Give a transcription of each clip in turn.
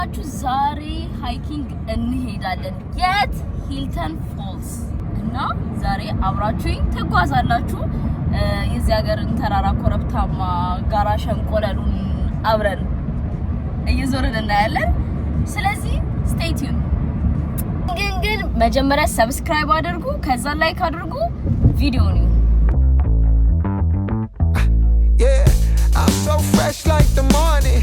ይኸውላችሁ ዛሬ ሃይኪንግ እንሄዳለን የት ሂልተን ፎልስ እና ዛሬ አብራችሁኝ ተጓዛላችሁ የዚህ ሀገርን ተራራ ኮረብታማ ጋራ ሸንቆለሉን አብረን እየዞርን እናያለን ስለዚህ ስቴይ ቲዩን ግን መጀመሪያ ሰብስክራይብ አድርጉ ከዛ ላይክ አድርጉ ቪዲዮውን I'm so fresh like the morning,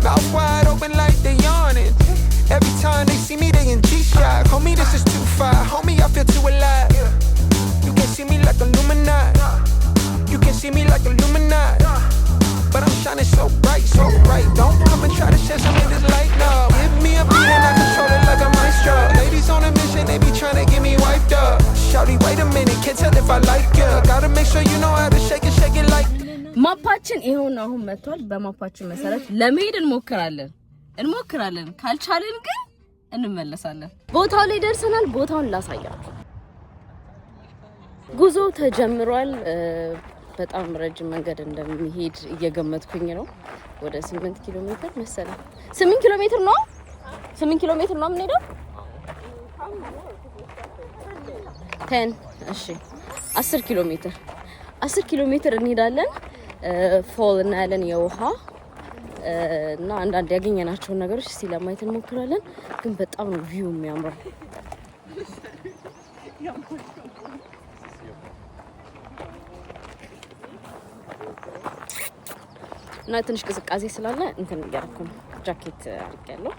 mouth wide open like they yawning. Every time they see me, they in G-Shock. Homie, this is too far. Homie, I feel too alive. You can see me like Illuminati. You can see me like Illuminati. But I'm shining so bright, so bright. Don't come and try to share some of this light now. Give me a beat and I control it like a maestro. Ladies on a mission, they be trying to get me wiped up. Shawty, wait a minute, can't tell if I like ya. Gotta make sure you know how to shake it like. ማፓችን ይሄውና አሁን መጥቷል በማፓችን መሰረት ለመሄድ እንሞክራለን ካልቻለን ግን እንመለሳለን ቦታው ላይ ደርሰናል ቦታውን ላሳያችሁ ጉዞ ተጀምሯል በጣም ረጅም መንገድ እንደሚሄድ እየገመትኩኝ ነው ወደ 8 ኪሎ ሜትር መሰለኝ 8 ኪሎ ሜትር ነው 8 ኪሎ ሜትር ነው የምንሄደው 10 እሺ 10 ኪሎ ሜትር 10 ኪሎ ሜትር እንሄዳለን ፎል እና ያለን የውሃ እና አንዳንድ ያገኘናቸውን ነገሮች እስቲ ለማየት እንሞክራለን ግን በጣም ነው ቪው የሚያምረው እና ትንሽ ቅዝቃዜ ስላለ እንትን እያደረኩ ጃኬት አድርጌያለሁ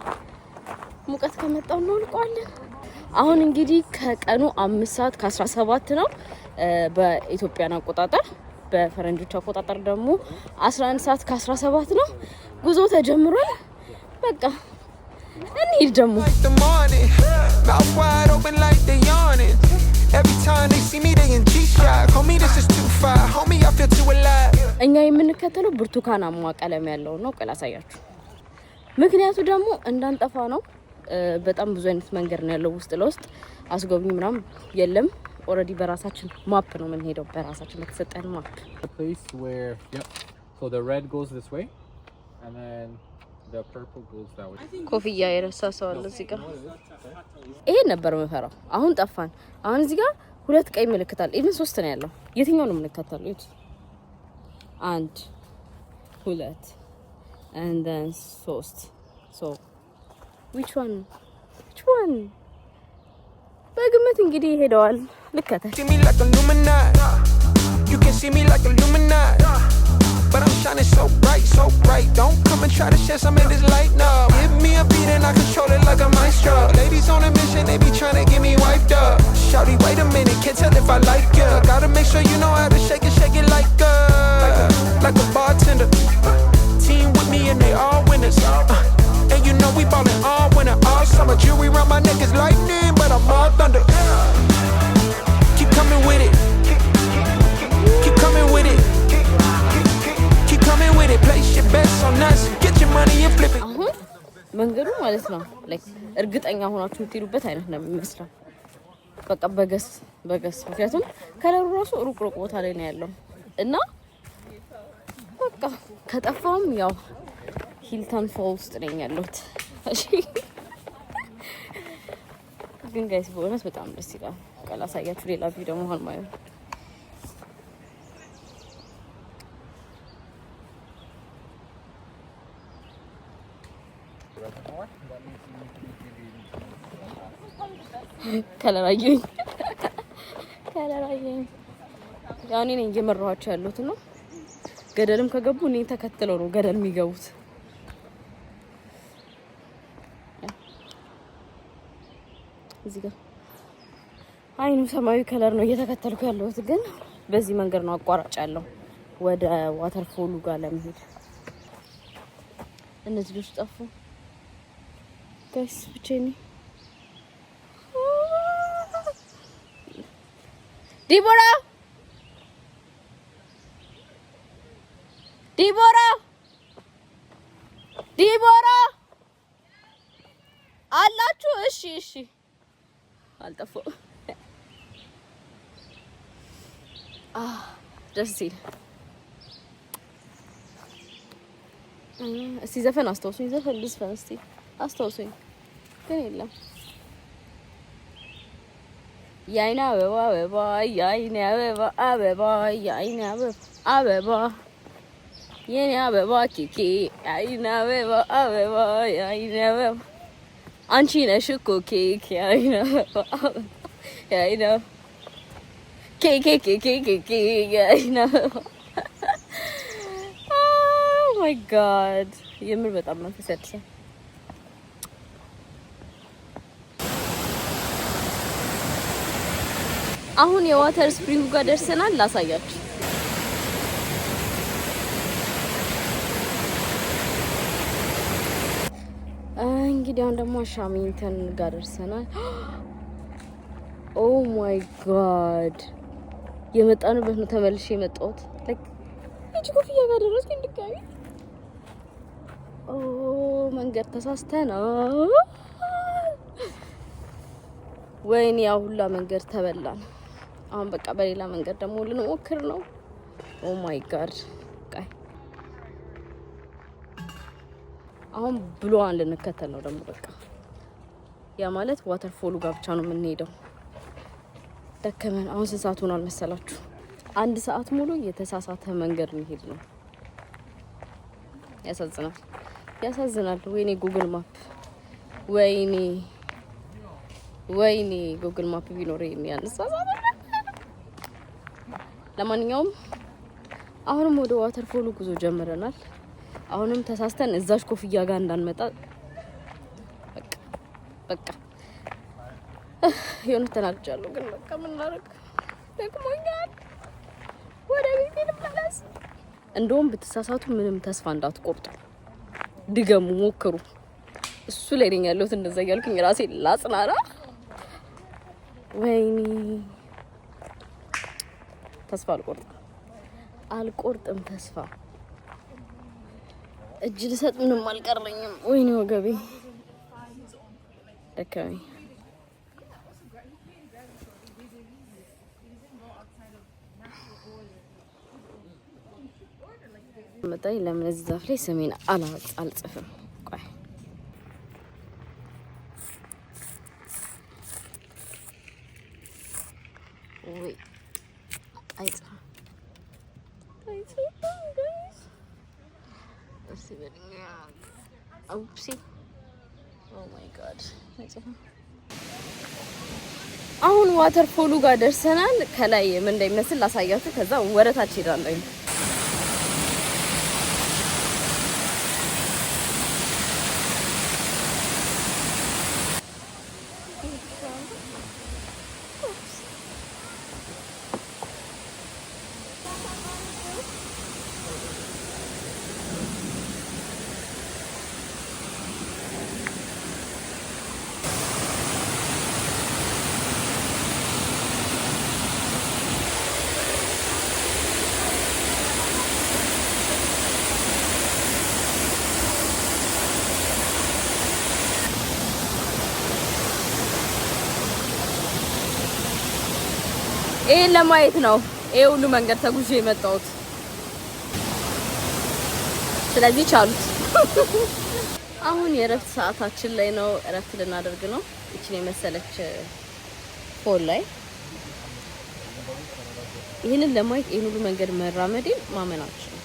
ሙቀት ከመጣው ነው እንቆያለን አሁን እንግዲህ ከቀኑ 5 ሰዓት ከ17 ነው በኢትዮጵያን አቆጣጠር በፈረንጆች አቆጣጠር ደግሞ 11 ሰዓት ከ17 ነው ጉዞ ተጀምሯል በቃ እንሂድ ደግሞ እኛ የምንከተለው ብርቱካናማ ቀለም ያለው ነው ቀላሳያችሁ ምክንያቱ ደግሞ እንዳንጠፋ ነው በጣም ብዙ አይነት መንገድ ነው ያለው ውስጥ ለውስጥ አስጎብኝ ምናም የለም already በራሳችን ማፕ ነው የምንሄደው በራሳችን በተሰጠን ማፕ the place where so the red goes this way and then the purple goes that way ኮፍያ የረሳሰው አለ እዚህ ጋር ይሄ ነበር መፈራው አሁን ጠፋን አሁን እዚህ ጋር ሁለት ቀይ ምልክት አለ ኢቭን 3 ነው ያለው የትኛው ነው የምንከተለው እዩት 1 2 and then 3 so which one በግምት እንግዲህ ሄደዋል ልከተ You can see me like Illuminati. But I'm shining so bright. Don't come and try to share some of this light now. Give me a beat and I control it like a maestro. Ladies on a mission, they be trying to get me wiped up. Shawty, wait a minute, can't tell if I like ya. Gotta make sure you know how to shake it like a bartender. Team with me and they all winners. And you know we ballin' all winter, all summer. Jewelry around my neck is lightning, but I'm all thunder. Keep coming with it. Keep coming with it. Keep coming with it. Place your bets on us. Get your money and flip it. አሁን መንገዱ ማለት ነው ላይክ እርግጠኛ ሆናችሁ ትሄዱበት አይነት ነው የሚመስለው በቃ በገስ ምክንያቱም ከለሩ ራሱ ሩቅ ቦታ ላይ ነው ያለው እና በቃ ከጠፋም ያው ሂልተን ፎልስ ነኝ ያለሁት እሺ ግን ጋይስ ቦነስ በጣም ደስ ይላል ቀላሳያችሁ ሌላ ቪዲዮ መሆን ማለት ከለራየኝ ያው እኔ ነኝ እየመራኋቸው ያሉት ነው ገደልም ከገቡ እኔ ተከትለው ነው ገደል የሚገቡት እዚህ ጋር አይኑ ሰማያዊ ከለር ነው እየተከተልኩ ያለሁት ግን በዚህ መንገድ ነው አቋራጭ ያለው ወደ ዋተርፎሉ ጋር ለመሄድ እነዚህ ልጅ ጠፉ ጋይስ ብቻዬን ዲቦራ አላችሁ እሺ አልጠፋው ደስ ይል እስቲ ዘፈን አስተውሱኝ ዘፈን ልስፈን እስቲ አስታውሱኝ ግን የለም። የአይን አበባ አበባ የአይን አበባ አበባ የአይን አበባ አበባ የኔ አበባ ኬኬ የአይን አበባ አበባ የአይን አበባ አንቺ ነሽ እኮ ኬክ የአይን አበባ አበባ የአይን አበባ ኬክ ኬክ ኬክ ኬክ የአይን አበባ ኦ ማይ ጋድ የምር በጣም መንፈስ ያድሳል። አሁን የዋተር ስፕሪንግ ጋር ደርሰናል። ላሳያችሁ። እንግዲህ አሁን ደግሞ ሻሚንተን ጋር ደርሰናል። ኦ ማይ ጋድ የመጣንበት ነው ተመልሼ የመጣሁት። ላይክ እቺ ኮፍያ ጋር ደረስኩኝ ድጋሚ። ኦ መንገድ ተሳስተናል። ወይኔ ያው ሁላ መንገድ ተበላን። አሁን በቃ በሌላ መንገድ ደግሞ ልንሞክር ነው። ኦ ማይ ጋድ ቃይ አሁን ብሎዋን ልንከተል ነው ደግሞ በቃ ያ ማለት ዋተር ፎሉ ጋር ብቻ ነው የምንሄደው። ደከመን። አሁን ስንት ሰዓት ሆኗል መሰላችሁ? 1 ሰዓት ሙሉ የተሳሳተ መንገድ እንሄድ ነው። ያሳዝናል፣ ያሳዝናል። ወይኔ ጉግል ማፕ፣ ወይኔ ጉግል ማፕ ቢኖር ያንሳሳት። ለማንኛውም አሁንም ወደ ዋተር ፎሉ ጉዞ ጀምረናል። አሁንም ተሳስተን እዛሽ ኮፍያ ጋር እንዳንመጣ በቃ የሆነ ተናግጃለሁ። ግን በቃ ምን ላድርግ ደክሞኛል። ወደ ቤቴ ልመለስ። እንደውም ብትሳሳቱ ምንም ተስፋ እንዳትቆርጡ፣ ድገሙ፣ ሞክሩ። እሱ ላይ ነኝ ያለሁት። እንደዛ እያልኩኝ ራሴ ላጽናና። ወይኔ ተስፋ አልቆርጥም ተስፋ። እጅ ልሰጥ ምንም አልቀረኝም። ወይኔ ወገቤ ደከመኝ። መጣይ ለምን እዚህ ዛፍ ላይ ስሜን አልጽፍም? ቆይ ወይ አይጽፍም። አሁን ዋተር ፎሉ ጋር ደርሰናል። ከላይ ምን እንደሚመስል ላሳያችሁ፣ ከዛ ወረታች ሄዳለሁ። ይሄን ለማየት ነው ይሄ ሁሉ መንገድ ተጉዤ የመጣሁት። ስለዚህ ቻሉት። አሁን የእረፍት ሰዓታችን ላይ ነው። እረፍት ልናደርግ ነው። እቺን የመሰለች ፎል ላይ ይሄንን ለማየት ይሄን ሁሉ መንገድ መራመዴን ማመናችን ነው።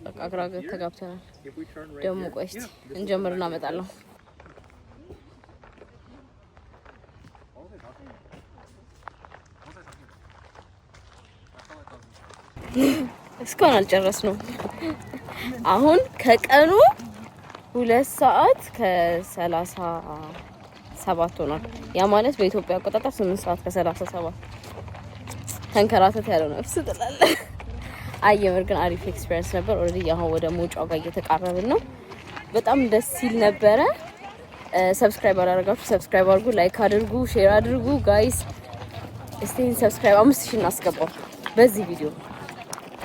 በቃ ግራ ተጋብተናል። ደግሞ ቆይ እስኪ እንጀምር እናመጣለሁ። እስካሁን አልጨረስነውም። አሁን ከቀኑ 2 ሰዓት ከ37 ሆኗል። ያ ማለት በኢትዮጵያ አቆጣጠር 8 ሰዓት ከ37 ተንከራተት ያለው ነው ስትላለ። አየምር ግን አሪፍ ኤክስፒሪየንስ ነበር። ኦልሬዲ አሁን ወደ ሞጫው ጋር እየተቃረብን ነው። በጣም ደስ ሲል ነበረ። ሰብስክራይብ አላደረጋችሁ ሰብስክራይብ አድርጉ፣ ላይክ አድርጉ፣ ሼር አድርጉ ጋይስ። እስቲን ሰብስክራይብ 5000 እናስገባው በዚህ ቪዲዮ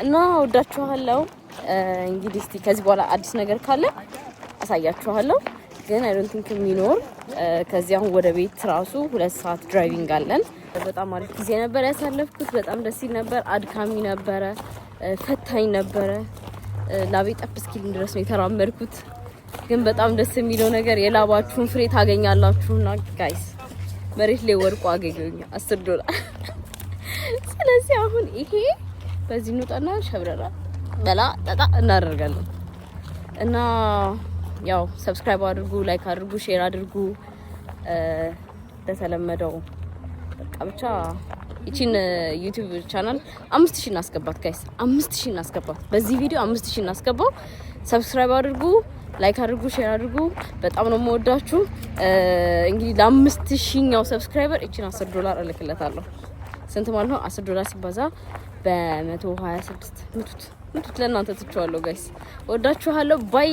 እና ወዳችኋለሁ። እንግዲህ እስቲ ከዚህ በኋላ አዲስ ነገር ካለ አሳያችኋለሁ። ግን አይ ዶንት ቲንክ የሚኖር ከዚህ አሁን ወደ ቤት ራሱ 2 ሰዓት ድራይቪንግ አለን። በጣም አሪፍ ጊዜ ነበር ያሳለፍኩት። በጣም ደስ ይል ነበር። አድካሚ ነበረ፣ ፈታኝ ነበረ። ላቤ ጠብ እስኪል ድረስ ነው የተራመድኩት። ግን በጣም ደስ የሚለው ነገር የላባችሁን ፍሬ ታገኛላችሁና ጋይስ መሬት ላይ ወርቁ አገኘኝ $10። ስለዚህ አሁን ይሄ በዚህ እንውጣና ሸብረራ በላ ጠጣ እናደርጋለን። እና ያው ሰብስክራይብ አድርጉ፣ ላይክ አድርጉ፣ ሼር አድርጉ። ተሰለመደው በቃ ብቻ እቺን ዩቲዩብ ቻናል 5000 እናስገባት ጋይስ፣ 5000 እናስገባት። በዚህ ቪዲዮ 5000 እናስገባው። ሰብስክራይብ አድርጉ፣ ላይክ አድርጉ፣ ሼር አድርጉ። በጣም ነው የምወዳችሁ። እንግዲህ ለ5000ኛው ሰብስክራይበር እቺን $10 እልክለታለሁ። ስንት ማለት ነው? $10 ሲባዛ በ126 ምቱት ለእናንተ ትቼዋለሁ ጋይስ። ወዳችኋለሁ። ባይ